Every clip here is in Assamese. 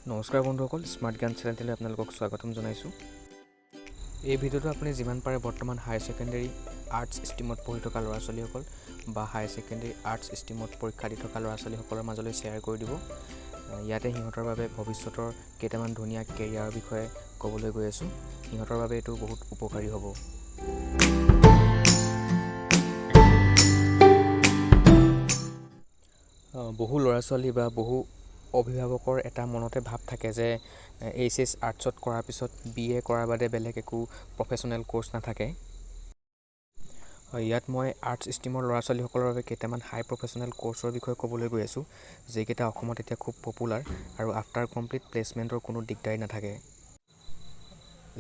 নমস্কাৰ বন্ধুসকল, স্মাৰ্ট জ্ঞান চেনেললৈ আপোনালোকক স্বাগতম জনাইছোঁ। এই ভিডিঅ'টো আপুনি যিমান পাৰে বৰ্তমান হায়াৰ ছেকেণ্ডেৰী আৰ্টছ ষ্ট্ৰীমত পঢ়ি থকা ল'ৰা ছোৱালীসকল বা হায়াৰ ছেকেণ্ডেৰী আৰ্টছ ষ্ট্ৰীমত পৰীক্ষা দি থকা ল'ৰা ছোৱালীসকলৰ মাজলৈ শ্বেয়াৰ কৰি দিব। ইয়াতে সিহঁতৰ বাবে ভৱিষ্যতৰ কেইটামান ধুনীয়া কেৰিয়াৰৰ বিষয়ে ক'বলৈ গৈ আছোঁ। সিহঁতৰ বাবে এইটো বহুত উপকাৰী হ'ব। বহু ল'ৰা ছোৱালী বা বহু অভিভাৱকৰ এটা মনতে ভাৱ থাকে যে এইচ আৰ্টছত কৰাৰ পিছত BA কৰাৰ বাদে বেলেগ একো প্ৰফেশ্যনেল কোৰ্চ নাথাকে। ইয়াত মই আৰ্টছ ষ্ট্ৰীমৰ ল'ৰা ছোৱালীসকলৰ বাবে কেইটামান হাই প্ৰফেশ্যনেল কোৰ্চৰ বিষয়ে ক'বলৈ গৈ আছোঁ, যিকেইটা অসমত এতিয়া খুব পপুলাৰ আৰু আফটাৰ কমপ্লিট প্লেচমেণ্টৰ কোনো দিগদাৰী নাথাকে।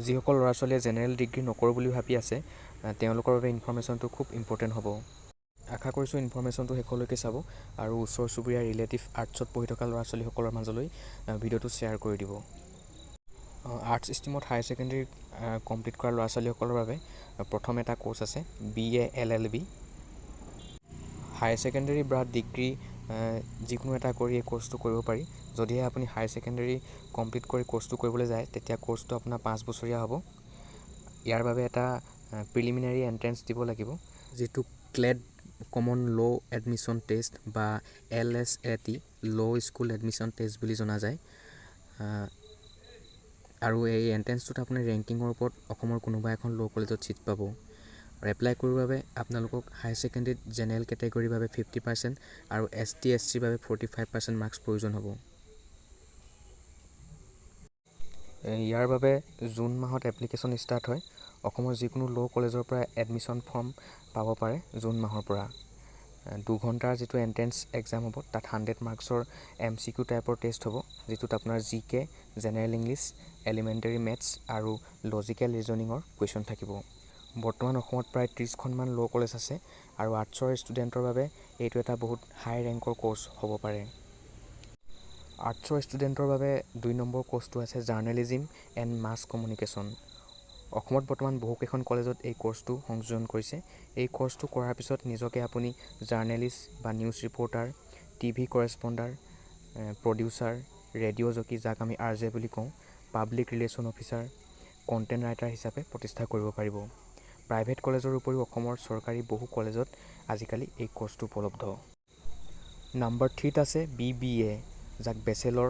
যিসকল ল'ৰা ছোৱালীয়ে জেনেৰেল ডিগ্ৰী নকৰোঁ বুলি ভাবি আছে, তেওঁলোকৰ বাবে ইনফৰ্মেশ্যনটো খুব ইম্পৰ্টেণ্ট হ'ব। আশা কৰিছোঁ ইনফৰ্মেশ্যনটো শেষলৈকে চাব আৰু ওচৰ চুবুৰীয়া ৰিলেটিভ আৰ্টছত পঢ়ি থকা ল'ৰা ছোৱালীসকলৰ মাজলৈ ভিডিঅ'টো শ্বেয়াৰ কৰি দিব। আৰ্টছ ষ্ট্ৰীমত হায়াৰ ছেকেণ্ডেৰী কমপ্লিট কৰা ল'ৰা ছোৱালীসকলৰ বাবে প্ৰথম এটা কোৰ্চ আছে BA LLB। হায়াৰ ছেকেণ্ডেৰী বা ডিগ্ৰী যিকোনো এটা কৰি এই কোৰ্চটো কৰিব পাৰি। যদিহে আপুনি হায়াৰ ছেকেণ্ডেৰী কমপ্লিট কৰি কোৰ্চটো কৰিবলৈ যায়, তেতিয়া কোৰ্চটো আপোনাৰ 5 বছৰীয়া হ'ব। ইয়াৰ বাবে এটা প্ৰিলিমিনাৰী এণ্ট্ৰেঞ্চ দিব লাগিব, যিটো ক্লেড কমন ল' এডমিশ্যন টেষ্ট বা LSAT ল' স্কুল এডমিশ্যন টেষ্ট বুলি জনা যায়। আৰু এই এণ্ট্ৰেঞ্চটোত আপুনি ৰেংকিঙৰ ওপৰত অসমৰ কোনোবা এখন ল' কলেজত ছিট পাব। আৰু এপ্লাই কৰিবৰ বাবে আপোনালোকক হায়াৰ ছেকেণ্ডেৰীত জেনেৰেল কেটেগৰীৰ বাবে 50% আৰু ST SCৰ বাবে 45% মাৰ্কছ প্ৰয়োজন হ'ব। ইয়াৰ বাবে জুন মাহত এপ্লিকেশ্যন ষ্টাৰ্ট হয়। অসমৰ যিকোনো ল' কলেজৰ পৰা এডমিশ্যন ফৰ্ম পাব পাৰে জুন মাহৰ পৰা। 2 ঘণ্টাৰ যিটো এণ্ট্ৰেঞ্চ এক্সাম হ'ব, তাত 100 মাৰ্কছৰ MCQ টাইপৰ টেষ্ট হ'ব, যিটোত আপোনাৰ GK, general English, elementary maths আৰু লজিকেল ৰিজনিঙৰ কুৱেশ্যন থাকিব। বৰ্তমান অসমত প্ৰায় 30খনমান ল' কলেজ আছে আৰু আৰ্টছৰ ষ্টুডেণ্টৰ বাবে এইটো এটা বহুত হাই ৰেংকৰ কোৰ্চ হ'ব পাৰে। আৰ্টছৰ ষ্টুডেণ্টৰ বাবে 2 নম্বৰ কোৰ্চটো আছে জাৰ্নেলিজিম এণ্ড মাছ কমিউনিকেশ্যন। অসমত বৰ্তমান বহুকেইখন কলেজত এই কোৰ্চটো সংযোজন কৰিছে। এই কোৰ্চটো কৰাৰ পিছত নিজকে আপুনি জাৰ্নেলিষ্ট বা news reporter, TV correspondent, producer, radio' jockey যাক আমি RJ বুলি কওঁ, public relation officer, content writer হিচাপে প্ৰতিষ্ঠা কৰিব পাৰিব। প্ৰাইভেট কলেজৰ উপৰিও অসমৰ চৰকাৰী বহু কলেজত আজিকালি এই কোৰ্চটো উপলব্ধ। নম্বৰ 3ত আছে BBA, যাক বেচেলৰ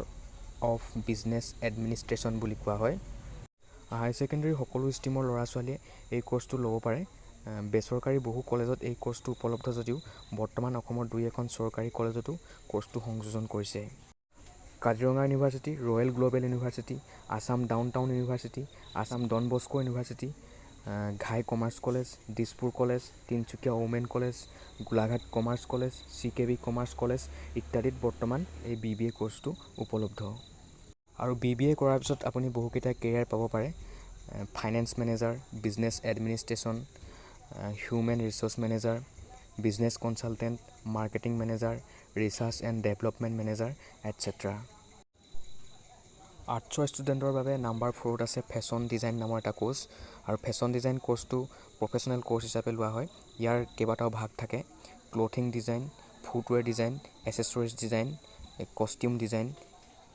অফ বিজনেছ এডমিনিষ্ট্ৰেশ্যন বুলি কোৱা হয়। হায়াৰ ছেকেণ্ডেৰী সকলো ষ্ট্ৰীমৰ ল'ৰা ছোৱালীয়ে এই কোৰ্চটো ল'ব পাৰে। বেচৰকাৰী বহু কলেজত এই কোৰ্চটো উপলব্ধ যদিও বৰ্তমান অসমৰ 2-এখন চৰকাৰী কলেজতো কোৰ্চটো সংযোজন কৰিছে। Kaziranga university, royal global university, Assam down town university, Assam Don Bosco university, ঘাই commerce college, Dispur college, Tinsukia women college, Golaghat commerce college, CKB commerce college ইত্যাদিত বৰ্তমান এই BBA কোৰ্চটো উপলব্ধ। আৰু BBA কৰাৰ পিছত আপুনি বহুকেইটা কেৰিয়াৰ পাব পাৰে। Finance manager, business administration, human resource manager, business consultant, marketing manager, research and development manager etcetera. আৰ্টছৰ ষ্টুডেণ্টৰ বাবে নম্বৰ 4ত আছে ফেশ্বন ডিজাইন নামৰ এটা কোৰ্চ। আৰু ফেশ্বন ডিজাইন কোৰ্চটো প্ৰফেশ্যনেল কোৰ্চ হিচাপে লোৱা হয়। ইয়াৰ কেইবাটাও ভাগ থাকে: clothing design, footwear design, accessories design, costume design.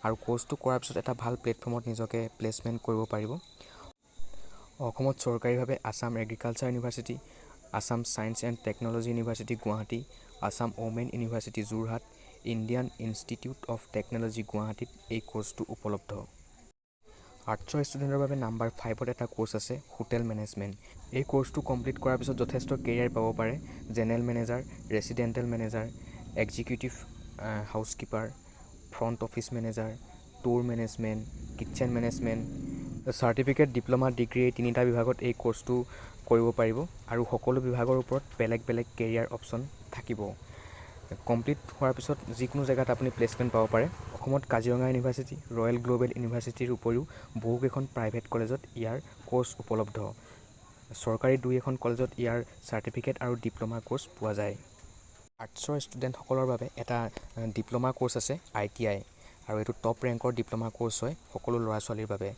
আৰু কোৰ্চটো কৰাৰ পিছত এটা ভাল প্লেটফৰ্মত নিজকে প্লেচমেণ্ট কৰিব পাৰিব। অসমত চৰকাৰীভাৱে Assam agriculture university, Assam science and technology university Guwahati, Assam women university Jorhat, Indian institute of technology গুৱাহাটীত এই কোৰ্চটো উপলব্ধ। আৰ্টছৰ ষ্টুডেণ্টৰ বাবে নম্বৰ 5ত এটা কোৰ্চ আছে হোটেল মেনেজমেণ্ট। এই কোৰ্চটো কমপ্লিট কৰাৰ পিছত যথেষ্ট কেৰিয়াৰ পাব পাৰে: general manager, residential manager, executive housekeeper, front office manager, tour management, kitchen management. Certificate, diploma, degree এই 3টা বিভাগত এই কোৰ্চটো কৰিব পাৰিব আৰু সকলো বিভাগৰ ওপৰত বেলেগ বেলেগ কেৰিয়াৰ অপশ্যন থাকিব। কমপ্লিট হোৱাৰ পিছত যিকোনো জেগাত আপুনি প্লেচমেণ্ট পাব পাৰে। অসমত কাজিৰঙা ইউনিভাৰ্চিটি, ৰয়েল গ্ল'বেল ইউনিভাৰ্চিটিৰ উপৰিও বহুকেইখন প্ৰাইভেট কলেজত ইয়াৰ কোৰ্চ উপলব্ধ। চৰকাৰী 2-এখন কলেজত ইয়াৰ চাৰ্টিফিকেট আৰু ডিপ্ল'মা কোৰ্চ পোৱা যায়। আৰ্টছৰ ষ্টুডেণ্টসকলৰ বাবে এটা ডিপ্ল'মা কোৰ্চ আছে ITI, আৰু এইটো টপ ৰেংকৰ ডিপ্ল'মা কোৰ্চ হয় সকলো ল'ৰা ছোৱালীৰ বাবে।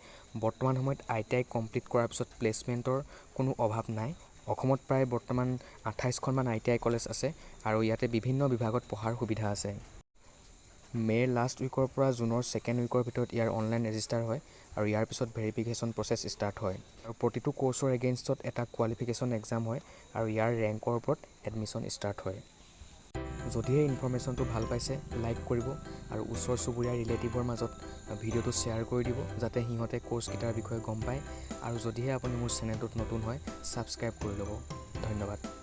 বৰ্তমান সময়ত ITI কমপ্লিট কৰাৰ পিছত প্লেচমেণ্টৰ কোনো অভাৱ নাই। অসমত প্ৰায় বৰ্তমান 28খনমান ITI কলেজ আছে আৰু ইয়াতে বিভিন্ন বিভাগত পঢ়াৰ সুবিধা আছে। মে'ৰ লাষ্ট উইকৰ পৰা জুনৰ ছেকেণ্ড উইকৰ ভিতৰত ইয়াৰ অনলাইন ৰেজিষ্টাৰ হয় আৰু ইয়াৰ পিছত ভেৰিফিকেশ্যন প্ৰচেছ ষ্টাৰ্ট হয় আৰু প্ৰতিটো কোৰ্চৰ এগেইনষ্টত এটা কোৱালিফিকেশ্যন এক্সাম হয় আৰু ইয়াৰ ৰেংকৰ ওপৰত এডমিশ্যন ষ্টাৰ্ট হয়। যদিহে ইনফৰ্মেশ্যনটো ভাল পাইছে লাইক কৰিব আৰু ওচৰ চুবুৰীয়া ৰিলেটিভৰ মাজত ভিডিঅ'টো শ্বেয়াৰ কৰি দিব যাতে সিহঁতে কোৰ্চকেইটাৰ বিষয়ে গম পায় আৰু যদিহে আপুনি মোৰ চেনেলটোত নতুন হয় ছাবস্ক্ৰাইব কৰি ল'ব। ধন্যবাদ।